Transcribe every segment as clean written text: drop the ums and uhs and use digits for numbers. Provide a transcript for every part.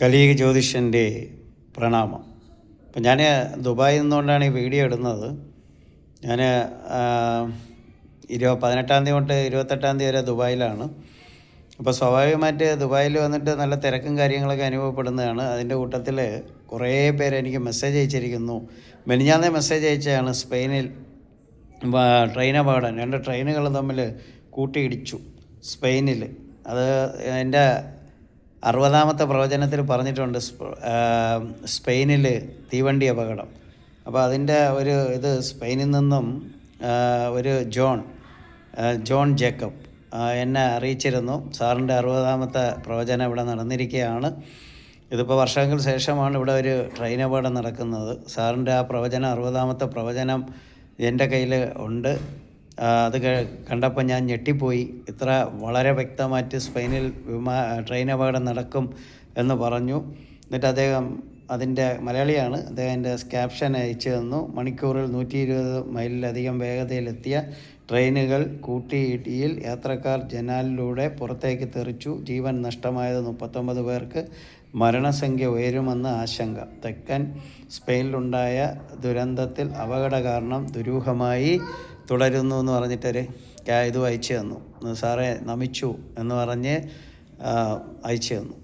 കലിയുഗ ജ്യോതിഷൻ്റെ പ്രണാമം. അപ്പം ഞാൻ ദുബായിൽ നിന്നുകൊണ്ടാണ് ഈ വീഡിയോ ഇടുന്നത്. ഞാൻ 18-ാം തീയതി തൊട്ട് 28-ാം തീയതി വരെ ദുബായിലാണ്. അപ്പോൾ സ്വാഭാവികമായിട്ട് ദുബായിൽ വന്നിട്ട് നല്ല തിരക്കും കാര്യങ്ങളൊക്കെ അനുഭവപ്പെടുന്നതാണ്. അതിൻ്റെ കൂട്ടത്തിൽ കുറേ പേര് എനിക്ക് മെസ്സേജ് അയച്ചിരിക്കുന്നു. മെനിഞ്ഞാന്നേ മെസ്സേജ് അയച്ചതാണ്. സ്പെയിനിൽ ട്രെയിൻ അപകടം, 2 ട്രെയിനുകൾ തമ്മിൽ കൂട്ടിയിടിച്ചു സ്പെയിനിൽ. അത് എൻ്റെ 60-ാമത്തെ പ്രവചനത്തിൽ പറഞ്ഞിട്ടുണ്ട്, സ്പെയിനിൽ തീവണ്ടി അപകടം. അപ്പോൾ അതിൻ്റെ ഇത് സ്പെയിനിൽ നിന്നും ഒരു ജോൺ ജേക്കബ് എന്നെ അറിയിച്ചിരുന്നു. സാറിൻ്റെ 60-ാമത്തെ പ്രവചനം ഇവിടെ നടന്നിരിക്കുകയാണ്. ഇതിപ്പോൾ വർഷങ്ങൾക്ക് ശേഷമാണ് ഇവിടെ ഒരു ട്രെയിൻ അപകടം നടക്കുന്നത്. സാറിൻ്റെ ആ പ്രവചനം, 60-ാമത്തെ പ്രവചനം എൻ്റെ കയ്യിൽ ഉണ്ട്. അത് കണ്ടപ്പോൾ ഞാൻ ഞെട്ടിപ്പോയി. ഇത്ര വളരെ വ്യക്തമായിട്ട് സ്പെയിനിൽ ട്രെയിൻ അപകടം നടക്കും എന്ന് പറഞ്ഞു. എന്നിട്ട് അദ്ദേഹം, അതിൻ്റെ മലയാളിയാണ്, അദ്ദേഹം എൻ്റെ ക്യാപ്ഷൻ അയച്ചു തന്നു. മണിക്കൂറിൽ 120 മൈലിലധികം വേഗതയിലെത്തിയ ട്രെയിനുകൾ കൂട്ടിയിടിയിൽ യാത്രക്കാർ ജനാലിലൂടെ പുറത്തേക്ക് തെറിച്ചു. ജീവൻ നഷ്ടമായത് 39 പേർക്ക്. മരണസംഖ്യ ഉയരുമെന്ന് ആശങ്ക. തെക്കൻ സ്പെയിനിലുണ്ടായ ദുരന്തത്തിൽ അപകട കാരണം ദുരൂഹമായി തുടരുന്നു എന്ന് പറഞ്ഞിട്ടൊരു ഇത് അയച്ചു തന്നു. സാറേ നമിച്ചു എന്ന് പറഞ്ഞ് അയച്ചു തന്നു.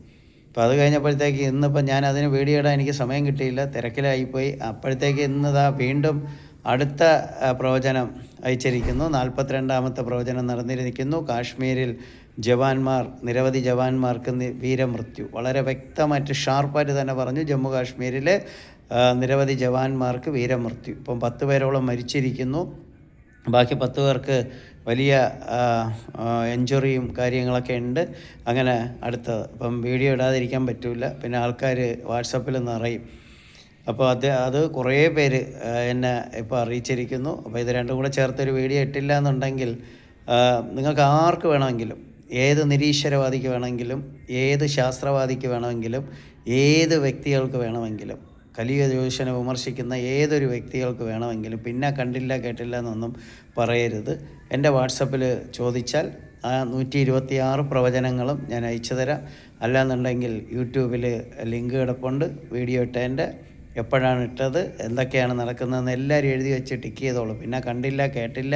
അപ്പോൾ അത് കഴിഞ്ഞപ്പോഴത്തേക്ക് ഇന്നിപ്പോൾ ഞാൻ അതിന് വീഡിയോ ഇടാൻ എനിക്ക് സമയം കിട്ടിയില്ല, തിരക്കിലായിപ്പോയി. അപ്പോഴത്തേക്ക് ഇന്നിതാ വീണ്ടും അടുത്ത പ്രവചനം അയച്ചിരിക്കുന്നു. 42-ാമത്തെ പ്രവചനം നടന്നിരിക്കുന്നു. കാശ്മീരിൽ നിരവധി ജവാന്മാർക്ക് വീരമൃത്യു. വളരെ വ്യക്തമായിട്ട് ഷാർപ്പായിട്ട് തന്നെ പറഞ്ഞു. ജമ്മു കാശ്മീരിൽ നിരവധി ജവാന്മാർക്ക് വീരമൃത്യു. ഇപ്പം 10 പേരോളം മരിച്ചിരിക്കുന്നു. ബാക്കി 10 പേർക്ക് വലിയ ഇഞ്ചുറിയും കാര്യങ്ങളൊക്കെ ഉണ്ട്. അങ്ങനെ അടുത്തത് ഇപ്പം വീഡിയോ ഇടാതിരിക്കാൻ പറ്റില്ല, പിന്നെ ആൾക്കാർ വാട്സപ്പിൽ നിറയും. അപ്പോൾ അത് കുറേ പേര് എന്നെ ഇപ്പോൾ അറിയിച്ചിരിക്കുന്നു. അപ്പോൾ ഇത് രണ്ടും കൂടെ ചേർത്തൊരു വീഡിയോ ഇട്ടില്ല എന്നുണ്ടെങ്കിൽ നിങ്ങൾക്ക് ആർക്ക് വേണമെങ്കിലും, ഏത് നിരീശ്വരവാദിക്ക് വേണമെങ്കിലും, ഏത് ശാസ്ത്രവാദിക്ക് വേണമെങ്കിലും, ഏത് വ്യക്തികൾക്ക് വേണമെങ്കിലും, കലിയുഗ ജ്യോതിഷനെ വിമർശിക്കുന്ന ഏതൊരു വ്യക്തികൾക്ക് വേണമെങ്കിലും, പിന്നെ കണ്ടില്ല കേട്ടില്ല എന്നൊന്നും പറയരുത്. എൻ്റെ വാട്സപ്പിൽ ചോദിച്ചാൽ ആ 126 പ്രവചനങ്ങളും ഞാൻ അയച്ചു തരാം. അല്ലാന്നുണ്ടെങ്കിൽ യൂട്യൂബിൽ ലിങ്ക് കിടപ്പുണ്ട്, വീഡിയോ ഇട്ടതിൻ്റെ, എപ്പോഴാണ് ഇട്ടത്, എന്തൊക്കെയാണ് നടക്കുന്നതെന്ന് എല്ലാവരും എഴുതി വെച്ച് ടിക്ക് ചെയ്തോളൂ. പിന്നെ കണ്ടില്ല കേട്ടില്ല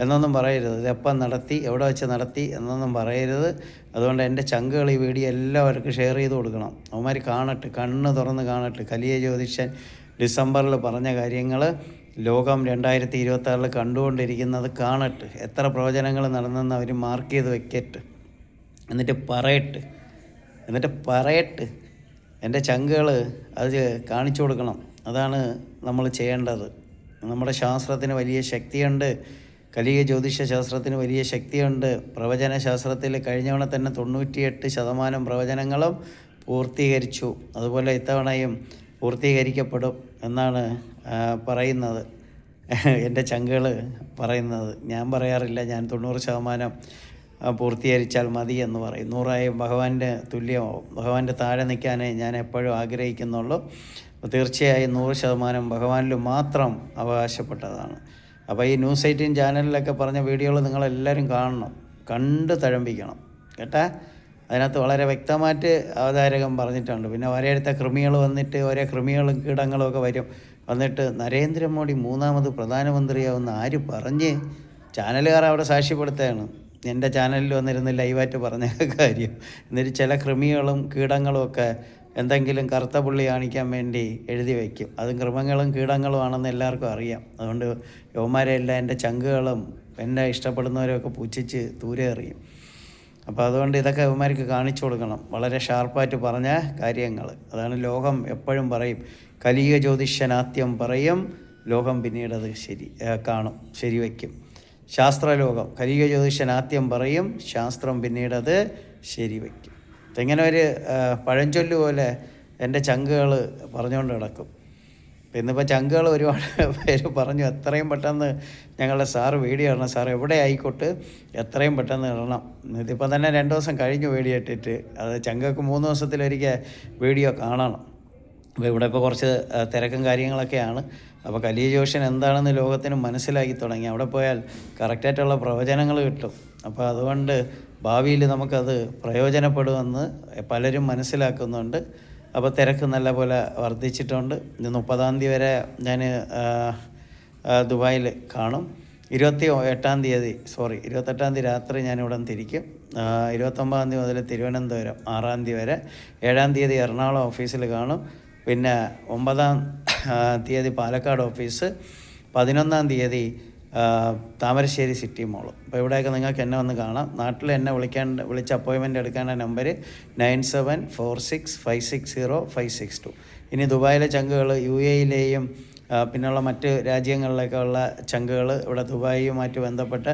എന്നൊന്നും പറയരുത്. ഇതെപ്പം നടത്തി, എവിടെ വെച്ച് നടത്തി എന്നൊന്നും പറയരുത്. അതുകൊണ്ട് എൻ്റെ ചങ്കുകൾ ഈ വീഡിയോ എല്ലാവർക്കും ഷെയർ ചെയ്ത് കൊടുക്കണം. അവന്മാർ കാണട്ടെ, കണ്ണ് തുറന്ന് കാണട്ടെ. കലിയുഗ ജ്യോതിഷൻ ഡിസംബറിൽ പറഞ്ഞ കാര്യങ്ങൾ ലോകം 2026 കണ്ടുകൊണ്ടിരിക്കുന്നത് കാണട്ടെ. എത്ര പ്രവചനങ്ങൾ നടന്നെന്ന് അവർ മാർക്ക് ചെയ്ത് വെക്കട്ടെ. എന്നിട്ട് പറയട്ടെ. എൻ്റെ ചങ്കുകൾ അത് കാണിച്ചു കൊടുക്കണം. അതാണ് നമ്മൾ ചെയ്യേണ്ടത്. നമ്മുടെ ശാസ്ത്രത്തിന് വലിയ ശക്തിയുണ്ട്. കലിയുഗ ജ്യോതിഷ ശാസ്ത്രത്തിന് വലിയ ശക്തിയുണ്ട്. പ്രവചന ശാസ്ത്രത്തിൽ കഴിഞ്ഞവണ തന്നെ 98% പ്രവചനങ്ങളും പൂർത്തീകരിച്ചു. അതുപോലെ ഇത്തവണയും പൂർത്തീകരിക്കപ്പെടും എന്നാണ് പറയുന്നത് എൻ്റെ ചങ്കുകൾ പറയുന്നത്. ഞാൻ പറയാറില്ല, ഞാൻ 90% പൂർത്തീകരിച്ചാൽ മതി എന്ന് പറയും. 100 ഭഗവാന്റെ തുല്യമാവും. ഭഗവാന്റെ താഴെ നിൽക്കാനേ ഞാൻ എപ്പോഴും ആഗ്രഹിക്കുന്നുള്ളൂ. തീർച്ചയായും 100% ഭഗവാനിൽ മാത്രം അവകാശപ്പെട്ടതാണ്. അപ്പോൾ ഈ ന്യൂസ് 18 ചാനലിലൊക്കെ പറഞ്ഞ വീഡിയോകൾ നിങ്ങളെല്ലാവരും കാണണം, കണ്ട് തഴമ്പിക്കണം കേട്ടാ. അതിനകത്ത് വളരെ വ്യക്തമായിട്ട് അവതാരകൻ പറഞ്ഞിട്ടുണ്ട്. പിന്നെ ഓരോരുത്ത കൃമികൾ വന്നിട്ട്, ഓരോ കൃമികളും കീടങ്ങളും ഒക്കെ വന്നിട്ട് നരേന്ദ്രമോദി 3ാമത് പ്രധാനമന്ത്രിയാവുന്ന ആര് പറഞ്ഞ്? ചാനലുകാർ അവിടെ സാക്ഷ്യപ്പെടുത്തുകയാണ്. എൻ്റെ ചാനലിൽ വന്നിരുന്ന് ലൈവായിട്ട് പറഞ്ഞ കാര്യം. എന്നിട്ട് ചില കൃമികളും കീടങ്ങളും ഒക്കെ എന്തെങ്കിലും കറുത്ത പുള്ളി കാണിക്കാൻ വേണ്ടി എഴുതി വയ്ക്കും. അതും കൃമങ്ങളും കീടങ്ങളും ആണെന്ന് എല്ലാവർക്കും അറിയാം. അതുകൊണ്ട് യവന്മാരെല്ലാം എൻ്റെ ചങ്കുകളും എന്നെ ഇഷ്ടപ്പെടുന്നവരൊക്കെ പുച്ഛിച്ച് ദൂരെ എറിയും. അപ്പോൾ അതുകൊണ്ട് ഇതൊക്കെ യവന്മാർക്ക് കാണിച്ചു കൊടുക്കണം. വളരെ ഷാർപ്പായിട്ട് പറഞ്ഞ കാര്യങ്ങൾ. അതാണ് ലോകം എപ്പോഴും പറയും, കലിയുഗ ജ്യോതിഷനാത്യം പറയും, ലോകം പിന്നീടത് കാണും, ശരിവയ്ക്കും. ശാസ്ത്രലോകം കലിയുഗ ജ്യോതിഷനാത്യം പറയും, ശാസ്ത്രം പിന്നീടത് ശരിവയ്ക്കും. ഇങ്ങനെ ഒരു പഴഞ്ചൊല്ല് പോലെ എൻ്റെ ചങ്കുകൾ പറഞ്ഞുകൊണ്ട് കിടക്കും. ഇന്നിപ്പോൾ ചങ്കുകൾ ഒരുപാട് പേര് പറഞ്ഞു, എത്രയും പെട്ടെന്ന് ഞങ്ങളുടെ സാറ് വീഡിയോ ഇടണം, സാർ എവിടെ ആയിക്കോട്ടെ എത്രയും പെട്ടെന്ന് ഇടണം. ഇതിപ്പോൾ തന്നെ 2 ദിവസം കഴിഞ്ഞു വീഡിയോ ഇട്ടിട്ട്. അത് ചങ്കൾക്ക് 3 ദിവസത്തിലൊരിക്കൽ വീഡിയോ കാണണം. അപ്പോൾ ഇവിടെ ഇപ്പോൾ കുറച്ച് തിരക്കും കാര്യങ്ങളൊക്കെയാണ്. അപ്പോൾ കലിയുഗ ജ്യോതിഷൻ എന്താണെന്ന് ലോകത്തിന് മനസ്സിലാക്കി തുടങ്ങി. അവിടെ പോയാൽ കറക്റ്റായിട്ടുള്ള പ്രവചനങ്ങൾ കിട്ടും. അപ്പോൾ അതുകൊണ്ട് ഭാവിയിൽ നമുക്കത് പ്രയോജനപ്പെടുമെന്ന് പലരും മനസ്സിലാക്കുന്നുണ്ട്. അപ്പോൾ തിരക്ക് നല്ല പോലെ വർദ്ധിച്ചിട്ടുണ്ട്. ഇന്ന് 30 വരെ ഞാൻ ദുബായിൽ കാണും. 28 രാത്രി ഞാനിവിടെ നിന്ന് തിരിക്കും. 29 മുതൽ തിരുവനന്തപുരം 6 വരെ, 7 എറണാകുളം ഓഫീസിൽ കാണും. പിന്നെ 9 പാലക്കാട് ഓഫീസ്, 11 താമരശ്ശേരി സിറ്റി മോള്. അപ്പോൾ ഇവിടെയൊക്കെ നിങ്ങൾക്ക് എന്നെ വന്ന് കാണാം. നാട്ടിൽ എന്നെ വിളിച്ച് അപ്പോയിൻമെൻറ്റ് എടുക്കേണ്ട നമ്പർ 9746560562. ഇനി ദുബായിലെ ചങ്കുകൾ, UAE പിന്നെയുള്ള മറ്റ് രാജ്യങ്ങളിലൊക്കെ ഉള്ള ചങ്കുകൾ, ഇവിടെ ദുബായിയുമായിട്ട് ബന്ധപ്പെട്ട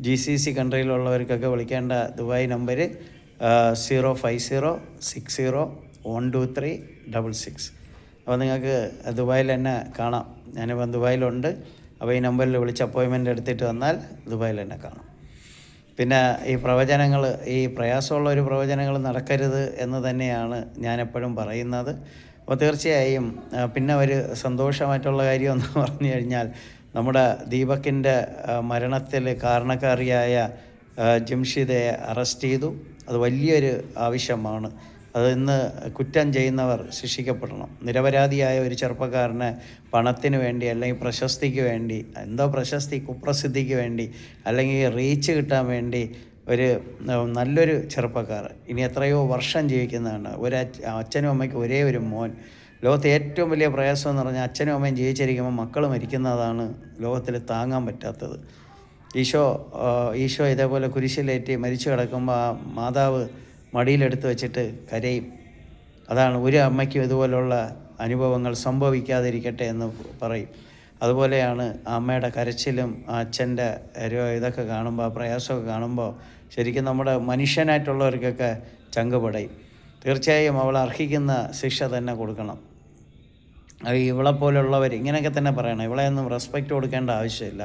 GCC കൺട്രിയിലുള്ളവർക്കൊക്കെ വിളിക്കേണ്ട ദുബായ് നമ്പർ 05060123666. അപ്പോൾ നിങ്ങൾക്ക് ദുബായിൽ എന്നെ കാണാം. ഞാനിപ്പം ദുബായിലുണ്ട്. അപ്പോൾ ഈ നമ്പറിൽ വിളിച്ച് അപ്പോയിൻമെൻ്റ് എടുത്തിട്ട് വന്നാൽ ദുബായിൽ എന്നെ കാണാം. പിന്നെ ഈ പ്രവചനങ്ങൾ, ഈ പ്രയാസമുള്ള ഒരു പ്രവചനങ്ങൾ നടക്കരുത് എന്ന് തന്നെയാണ് ഞാനെപ്പോഴും പറയുന്നത്. അപ്പോൾ തീർച്ചയായും പിന്നെ ഒരു സന്തോഷമായിട്ടുള്ള കാര്യം എന്ന് പറഞ്ഞു കഴിഞ്ഞാൽ, നമ്മുടെ ദീപക്കിൻ്റെ മരണത്തിൽ കാരണക്കാരിയായ ജംഷിദയെ അറസ്റ്റ് ചെയ്തു. അത് വലിയൊരു ആവശ്യമാണ്. അത് ഇന്ന് കുറ്റം ചെയ്യുന്നവർ ശിക്ഷിക്കപ്പെടണം. നിരപരാധിയായ ഒരു ചെറുപ്പക്കാരനെ പണത്തിന് വേണ്ടി, അല്ലെങ്കിൽ പ്രശസ്തിക്ക് വേണ്ടി, എന്തോ പ്രശസ്തി, കുപ്രസിദ്ധിക്ക് വേണ്ടി, അല്ലെങ്കിൽ റീച്ച് കിട്ടാൻ വേണ്ടി ഒരു നല്ലൊരു ചെറുപ്പക്കാരൻ ഇനി എത്രയോ വർഷം ജീവിക്കുന്നതാണ്. അച്ഛനും അമ്മയ്ക്ക് ഒരേ ഒരു മോൻ. ലോകത്തെ ഏറ്റവും വലിയ പ്രയാസം എന്ന് പറഞ്ഞാൽ അച്ഛനും അമ്മയും ജീവിച്ചിരിക്കുമ്പോൾ മക്കൾ മരിക്കുന്നതാണ് ലോകത്തിൽ താങ്ങാൻ പറ്റാത്തത്. ഈശോ ഇതേപോലെ കുരിശിലേറ്റി മരിച്ചു കിടക്കുമ്പോൾ ആ മാതാവ് മടിയിലെടുത്ത് വെച്ചിട്ട് കരയും. അതാണ് ഒരു അമ്മയ്ക്കും ഇതുപോലുള്ള അനുഭവങ്ങൾ സംഭവിക്കാതിരിക്കട്ടെ എന്ന് പറയും. അതുപോലെയാണ് ആ അമ്മയുടെ കരച്ചിലും ആ അച്ഛൻ്റെ ഇതൊക്കെ കാണുമ്പോൾ, ആ പ്രയാസമൊക്കെ കാണുമ്പോൾ ശരിക്കും നമ്മുടെ മനുഷ്യനായിട്ടുള്ളവർക്കൊക്കെ ചങ്ക് പടയും. തീർച്ചയായും അവൾ അർഹിക്കുന്ന ശിക്ഷ തന്നെ കൊടുക്കണം. ഇവളെപ്പോലുള്ളവർ ഇങ്ങനെയൊക്കെ തന്നെ പറയണം. ഇവളെയൊന്നും റെസ്പെക്റ്റ് കൊടുക്കേണ്ട ആവശ്യമില്ല.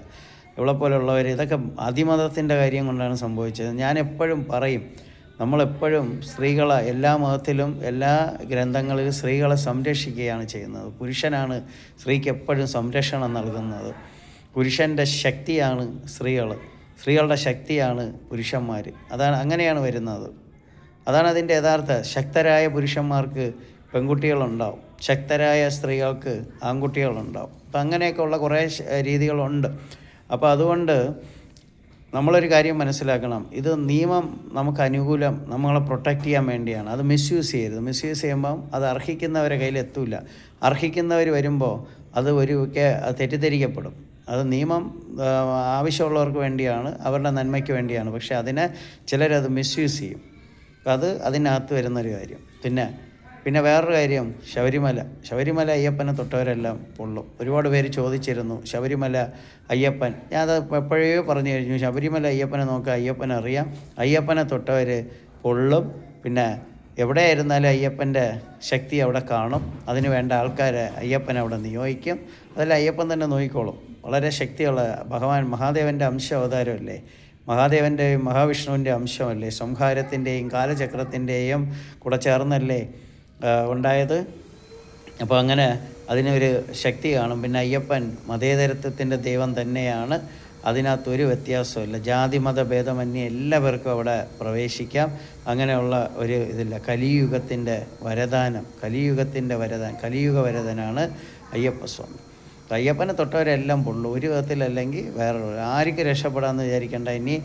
ഇവളെപ്പോലുള്ളവർ, ഇതൊക്കെ അതിമതത്തിൻ്റെ കാര്യം കൊണ്ടാണ് സംഭവിച്ചത്. ഞാൻ എപ്പോഴും പറയും, നമ്മളെപ്പോഴും സ്ത്രീകളെ എല്ലാ മതത്തിലും എല്ലാ ഗ്രന്ഥങ്ങളിലും സ്ത്രീകളെ സംരക്ഷിക്കുകയാണ് ചെയ്യുന്നത്. പുരുഷനാണ് സ്ത്രീക്ക് എപ്പോഴും സംരക്ഷണം നൽകുന്നത്. പുരുഷൻ്റെ ശക്തിയാണ് സ്ത്രീകളുടെ ശക്തിയാണ് പുരുഷന്മാർ. അങ്ങനെയാണ് വരുന്നത്. അതാണ് അതിൻ്റെ യഥാർത്ഥ. ശക്തരായ പുരുഷന്മാർക്ക് പെൺകുട്ടികളുണ്ടാവും, ശക്തരായ സ്ത്രീകൾക്ക് ആൺകുട്ടികളുണ്ടാവും. അപ്പം അങ്ങനെയൊക്കെയുള്ള കുറേ രീതികളുണ്ട്. അപ്പോൾ അതുകൊണ്ട് നമ്മളൊരു കാര്യം മനസ്സിലാക്കണം, ഇത് നിയമം നമുക്ക് അനുകൂലം, നമ്മളെ പ്രൊട്ടക്റ്റ് ചെയ്യാൻ വേണ്ടിയാണ്. അത് മിസ്യൂസ് ചെയ്യരുത്. മിസ്യൂസ് ചെയ്യുമ്പം അത് അർഹിക്കുന്നവരെ കയ്യിലെത്തൂല. അർഹിക്കുന്നവർ വരുമ്പോൾ അത് തെറ്റിദ്ധരിക്കപ്പെടും. അത് നിയമം ആവശ്യമുള്ളവർക്ക് വേണ്ടിയാണ്, അവരുടെ നന്മയ്ക്ക് വേണ്ടിയാണ്. പക്ഷേ അതിനെ ചിലരത് മിസ്യൂസ് ചെയ്യും. അത് അതിനകത്ത് വരുന്നൊരു കാര്യം. പിന്നെ വേറൊരു കാര്യം, ശബരിമല അയ്യപ്പനെ തൊട്ടവരെല്ലാം പൊള്ളും. ഒരുപാട് പേര് ചോദിച്ചിരുന്നു, ശബരിമല അയ്യപ്പൻ. ഞാനത് എപ്പോഴേ പറഞ്ഞു കഴിഞ്ഞു. ശബരിമല അയ്യപ്പനെ നോക്കുക, അയ്യപ്പനെ അറിയാം. അയ്യപ്പനെ തൊട്ടവർ പൊള്ളും. പിന്നെ എവിടെയായിരുന്നാലും അയ്യപ്പൻ്റെ ശക്തി അവിടെ കാണും. അതിന് വേണ്ട ആൾക്കാരെ അയ്യപ്പൻ അവിടെ നിയോഗിക്കും. അതല്ല, അയ്യപ്പൻ തന്നെ നോക്കിക്കോളും. വളരെ ശക്തിയുള്ള ഭഗവാൻ മഹാദേവൻ്റെ അവതാരമല്ലേ. മഹാദേവൻ്റെയും മഹാവിഷ്ണുവിൻ്റെ അംശമല്ലേ. സംഹാരത്തിൻ്റെയും കാലചക്രത്തിൻ്റെയും കൂടെ ചേർന്നല്ലേ ഉണ്ടായത്. അപ്പോൾ അങ്ങനെ അതിനൊരു ശക്തി കാണും. പിന്നെ അയ്യപ്പൻ മതേതരത്വത്തിൻ്റെ ദൈവം തന്നെയാണ്. അതിനകത്തൊരു വ്യത്യാസമില്ല. ജാതി മത ഭേദമന്യേ എല്ലാവർക്കും അവിടെ പ്രവേശിക്കാം. അങ്ങനെയുള്ള ഒരു ഇതില്ല. കലിയുഗ വരദനാണ് അയ്യപ്പസ്വാമി. അയ്യപ്പനെ തൊട്ടവരെല്ലാം പൊള്ളു, ഒരു വിധത്തിലല്ലെങ്കിൽ വേറൊരു. ആർക്കും രക്ഷപ്പെടാമെന്ന് വിചാരിക്കേണ്ട. ഇനി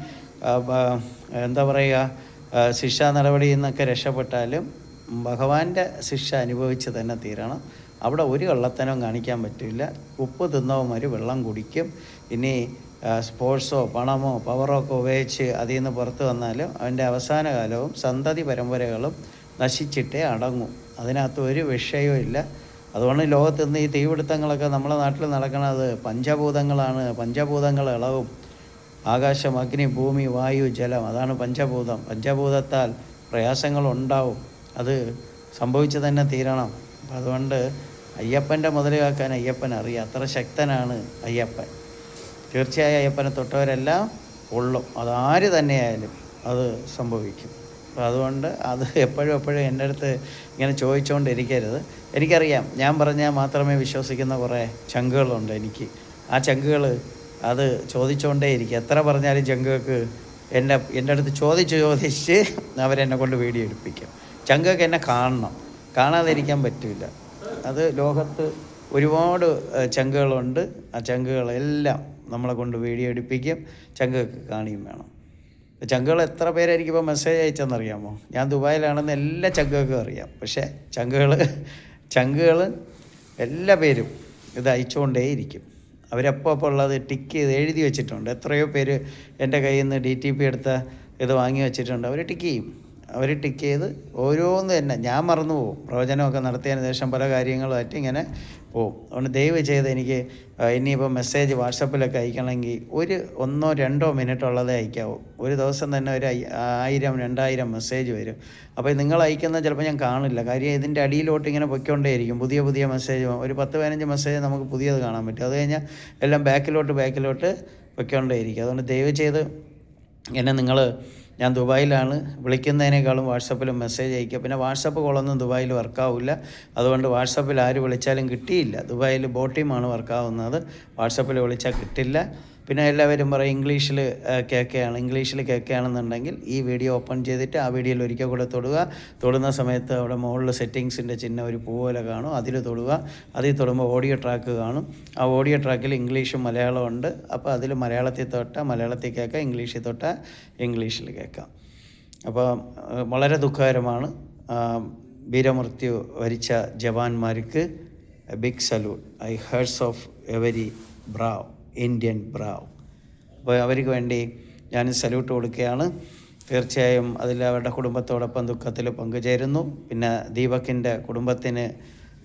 എന്താ പറയുക, ശിക്ഷാ നടപടിയിൽ നിന്നൊക്കെ രക്ഷപ്പെട്ടാലും ഭഗവാന്റെ ശിക്ഷ അനുഭവിച്ച് തന്നെ തീരണം. അവിടെ ഒരു കള്ളത്തനവും കാണിക്കാൻ പറ്റില്ല. ഉപ്പ് തിന്നവന്മാർ വെള്ളം കുടിക്കും. ഇനി സ്പോർട്സോ പണമോ പവറോ ഒക്കെ ഉപയോഗിച്ച് അതിൽ നിന്ന് പുറത്ത് വന്നാലും അവൻ്റെ അവസാന കാലവും സന്തതി പരമ്പരകളും നശിച്ചിട്ടേ അടങ്ങും. അതിനകത്ത് ഒരു വിഷയവും ഇല്ല. അതുകൊണ്ട് ലോകത്ത് നിന്ന് ഈ തീപിടുത്തങ്ങളൊക്കെ നമ്മുടെ നാട്ടിൽ നടക്കുന്നത് പഞ്ചഭൂതങ്ങളാണ്. പഞ്ചഭൂതങ്ങൾ ഇളവും. ആകാശം, അഗ്നി, ഭൂമി, വായു, ജലം, അതാണ് പഞ്ചഭൂതം. പഞ്ചഭൂതത്താൽ പ്രയാസങ്ങളുണ്ടാവും. അത് സംഭവിച്ചു തന്നെ തീരണം. അപ്പം അതുകൊണ്ട് അയ്യപ്പൻ്റെ മുതൽ കാക്കാൻ അയ്യപ്പൻ അറിയാം. അത്ര ശക്തനാണ് അയ്യപ്പൻ. തീർച്ചയായും അയ്യപ്പനെ തൊട്ടവരെല്ലാം ഉള്ളും. അതാര് തന്നെയായാലും അത് സംഭവിക്കും. അപ്പോൾ അതുകൊണ്ട് അത് എപ്പോഴും എൻ്റെ അടുത്ത് ഇങ്ങനെ ചോദിച്ചുകൊണ്ടിരിക്കരുത്. എനിക്കറിയാം, ഞാൻ പറഞ്ഞാൽ മാത്രമേ വിശ്വസിക്കുന്ന കുറേ ചങ്കുകളുണ്ട് എനിക്ക്. ആ ചങ്കുകൾ അത് ചോദിച്ചുകൊണ്ടേയിരിക്കും. എത്ര പറഞ്ഞാലും ചങ്കുകൾക്ക് എൻ്റെ അടുത്ത് ചോദിച്ച് അവരെന്നെ കൊണ്ട് വീഡിയോ എടുപ്പിക്കും. ചങ്കുകൾക്ക് എന്നെ കാണണം. കാണാതിരിക്കാൻ പറ്റില്ല. അത് ലോകത്ത് ഒരുപാട് ചങ്കുകളുണ്ട്. ആ ചങ്കുകളെല്ലാം നമ്മളെ കൊണ്ട് വീഡിയോ എടുപ്പിക്കും, ചങ്കൊക്കെ കാണിയും വേണം. ചങ്കുകൾ എത്ര പേരായിരിക്കും ഇപ്പോൾ മെസ്സേജ് അയച്ചെന്നറിയാമോ? ഞാൻ ദുബായിലാണെന്ന് എല്ലാ ചങ്കുകൾക്കും അറിയാം. പക്ഷേ ചങ്കുകൾ എല്ലാ പേരും ഇത് അയച്ചുകൊണ്ടേയിരിക്കും. അവരപ്പോൾ ഉള്ളത് ടിക്ക് ചെയ്ത് എഴുതി വെച്ചിട്ടുണ്ട്. എത്രയോ പേര് എൻ്റെ കയ്യിൽ നിന്ന് DTP എടുത്ത ഇത് വാങ്ങി വെച്ചിട്ടുണ്ട്. അവർ ടിക്ക് ചെയ്യും. അവർ ടിക്ക് ചെയ്ത് ഓരോന്ന് തന്നെ ഞാൻ മറന്നു പോകും. പ്രവചനമൊക്കെ നടത്തിയതിന് ശേഷം പല കാര്യങ്ങളുമായിട്ട് ഇങ്ങനെ പോവും. അതുകൊണ്ട് ദയവ് ചെയ്ത് എനിക്ക് ഇനിയിപ്പോൾ മെസ്സേജ് വാട്സപ്പിലൊക്കെ അയക്കണമെങ്കിൽ 1 2 മിനിറ്റ് ഉള്ളതേ അയക്കാവൂ. ഒരു ദിവസം തന്നെ ഒരു 1000 2000 മെസ്സേജ് വരും. അപ്പോൾ നിങ്ങൾ അയക്കുന്നത് ചിലപ്പോൾ ഞാൻ കാണില്ല. കാര്യം ഇതിൻ്റെ അടിയിലോട്ട് ഇങ്ങനെ പൊയ്ക്കൊണ്ടേയിരിക്കും. പുതിയ മെസ്സേജ് ഒരു 10-15 മെസ്സേജ് നമുക്ക് പുതിയത് കാണാൻ പറ്റും. അത് കഴിഞ്ഞാൽ എല്ലാം ബാക്കിലോട്ട് പൊയ്ക്കൊണ്ടേയിരിക്കും. അതുകൊണ്ട് ദയവ് ചെയ്ത് ഞാൻ ദുബായിലാണ്, വിളിക്കുന്നതിനേക്കാളും വാട്സപ്പിലും മെസ്സേജ് അയക്കുക. പിന്നെ വാട്സപ്പ് കോളൊന്നും ദുബായിൽ വർക്കാവില്ല. അതുകൊണ്ട് വാട്സപ്പിൽ ആര് വിളിച്ചാലും കിട്ടിയില്ല. ദുബായിൽ ബോട്ടിമാണ് വർക്കാവുന്നത്, വാട്സപ്പിൽ വിളിച്ചാൽ കിട്ടില്ല. പിന്നെ എല്ലാവരും പറയും ഇംഗ്ലീഷിൽ കേൾക്കുകയാണെന്നുണ്ടെങ്കിൽ ഈ വീഡിയോ ഓപ്പൺ ചെയ്തിട്ട് ആ വീഡിയോയിൽ ഒരിക്കൽ കൂടെ തൊടുന്ന സമയത്ത് അവിടെ മുകളിൽ സെറ്റിങ്സിൻ്റെ ചിഹ്നം ഒരു പൂ പോലെ കാണും, അതിൽ തൊടുക. അതിൽ തൊടുമ്പോൾ ഓഡിയോ ട്രാക്ക് കാണും. ആ ഓഡിയോ ട്രാക്കിൽ ഇംഗ്ലീഷും മലയാളവും ഉണ്ട്. അപ്പോൾ അതിൽ മലയാളത്തിൽ തൊട്ടാൽ മലയാളത്തിൽ കേൾക്കാം, ഇംഗ്ലീഷിൽ തൊട്ടാൽ ഇംഗ്ലീഷിൽ കേൾക്കാം. അപ്പോൾ വളരെ ദുഃഖകരമാണ്. വീരമൃത്യു വരിച്ച ജവാന്മാർക്ക് big salute. I hearts of every brave Indian brave. അപ്പോൾ അവർക്ക് വേണ്ടി ഞാൻ സല്യൂട്ട് കൊടുക്കുകയാണ്. തീർച്ചയായും അതിൽ അവരുടെ കുടുംബത്തോടൊപ്പം ദുഃഖത്തിൽ പങ്കുചേരുന്നു. പിന്നെ ദീപകിൻ്റെ കുടുംബത്തിന്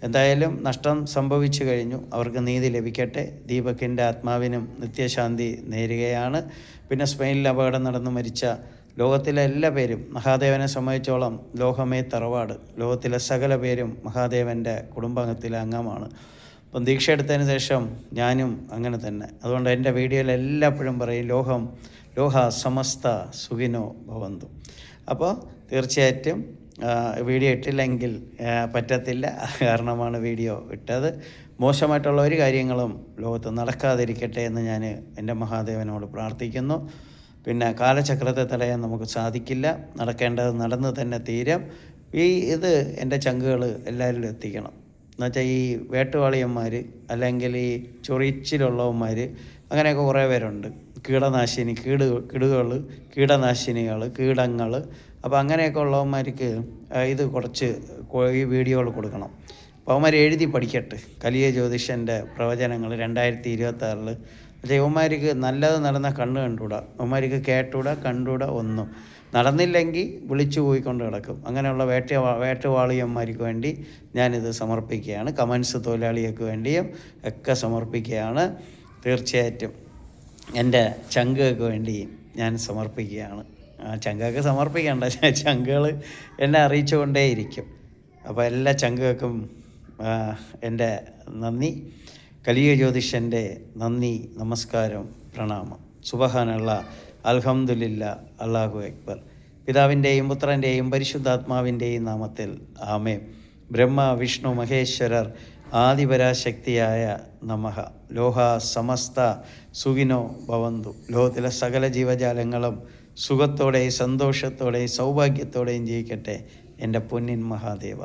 എന്തായാലും നഷ്ടം സംഭവിച്ചു കഴിഞ്ഞു, അവർക്ക് നീതി ലഭിക്കട്ടെ. ദീപകിൻ്റെ ആത്മാവിനും നിത്യശാന്തി നേരുകയാണ്. പിന്നെ സ്പെയിനിൽ അപകടം നടന്ന് മരിച്ച ലോകത്തിലെ എല്ലാ പേരും, മഹാദേവനെ സംബന്ധിച്ചോളം ലോകമേ തറവാട്. ലോകത്തിലെ സകല പേരും മഹാദേവൻ്റെ കുടുംബാംഗത്തിലെ അംഗമാണ്. അപ്പം ദീക്ഷ എടുത്തതിന് ശേഷം ഞാനും അങ്ങനെ തന്നെ. അതുകൊണ്ട് എൻ്റെ വീഡിയോയിൽ എല്ലാപ്പോഴും പറയും ലോഹ സമസ്ത സുഖിനോ ഭവന്തു. അപ്പോൾ തീർച്ചയായിട്ടും വീഡിയോ ഇട്ടില്ലെങ്കിൽ പറ്റത്തില്ല, കാരണമാണ് വീഡിയോ ഇട്ടത്. മോശമായിട്ടുള്ള ഒരു കാര്യങ്ങളും ലോകത്ത് നടക്കാതിരിക്കട്ടെ എന്ന് ഞാൻ എൻ്റെ മഹാദേവനോട് പ്രാർത്ഥിക്കുന്നു. പിന്നെ കാലചക്രത്തെ തടയാൻ നമുക്ക് സാധിക്കില്ല, നടക്കേണ്ടത് നടന്ന് തന്നെ തീരും. ഇത് എൻ്റെ ചങ്കുകൾ എല്ലാവരിലും എത്തിക്കണം. എന്നുവെച്ചാൽ ഈ വേട്ടുവാളിയന്മാർ അല്ലെങ്കിൽ ഈ ചൊറിച്ചിലുള്ളവന്മാർ അങ്ങനെയൊക്കെ കുറേ പേരുണ്ട്. കീടനാശിനികൾ, കീടങ്ങൾ. അപ്പോൾ അങ്ങനെയൊക്കെ ഉള്ളവന്മാർക്ക് ഇത് കുറച്ച് ഈ വീഡിയോകൾ കൊടുക്കണം. അപ്പോൾ അവന്മാർ എഴുതി പഠിക്കട്ടെ കലിയ ജ്യോതിഷൻ്റെ പ്രവചനങ്ങൾ 2026. പക്ഷേ ഇവന്മാർക്ക് നല്ലത് നടന്ന കണ്ണ് കണ്ടുകൂടാ, ഇവന്മാർക്ക് കേട്ടുകൂടാ, കണ്ടുകൂടാ, ഒന്നും നടന്നില്ലെങ്കിൽ വിളിച്ചു പോയിക്കൊണ്ട് കിടക്കും. അങ്ങനെയുള്ള വേട്ടുവാളിയന്മാർക്ക് വേണ്ടി ഞാനിത് സമർപ്പിക്കുകയാണ്. കമൻസ് തൊഴിലാളികൾക്ക് വേണ്ടിയും ഒക്കെ സമർപ്പിക്കുകയാണ്. തീർച്ചയായിട്ടും എൻ്റെ ചങ്കുകൾക്ക് വേണ്ടി ഞാൻ സമർപ്പിക്കുകയാണ്. ആ ചങ്കുകൾക്ക് സമർപ്പിക്കേണ്ട, ചങ്കുകൾ എന്നെ അറിയിച്ചുകൊണ്ടേയിരിക്കും. അപ്പോൾ എല്ലാ ചങ്കുകൾക്കും എൻ്റെ നന്ദി. കലിയ ജ്യോതിഷൻ്റെ നന്ദി, നമസ്കാരം, പ്രണാമം. സുബ്ഹാനല്ലാഹ്, അൽഹംദുലില്ലാ, അല്ലാഹു അക്ബർ. പിതാവിൻ്റെയും പുത്രൻ്റെയും പരിശുദ്ധാത്മാവിൻ്റെയും നാമത്തിൽ ആമേൻ. ബ്രഹ്മ വിഷ്ണു മഹേശ്വരർ ആദിപരാശക്തിയായ നമഃ. ലോഹ സമസ്ത സുഖിനോ ഭവന്തു. ലോകത്തിലെ സകല ജീവജാലങ്ങളും സുഖത്തോടെയും സന്തോഷത്തോടെയും സൗഭാഗ്യത്തോടെയും ജീവിക്കട്ടെ എൻ്റെ പൊന്നിൻ മഹാദേവ.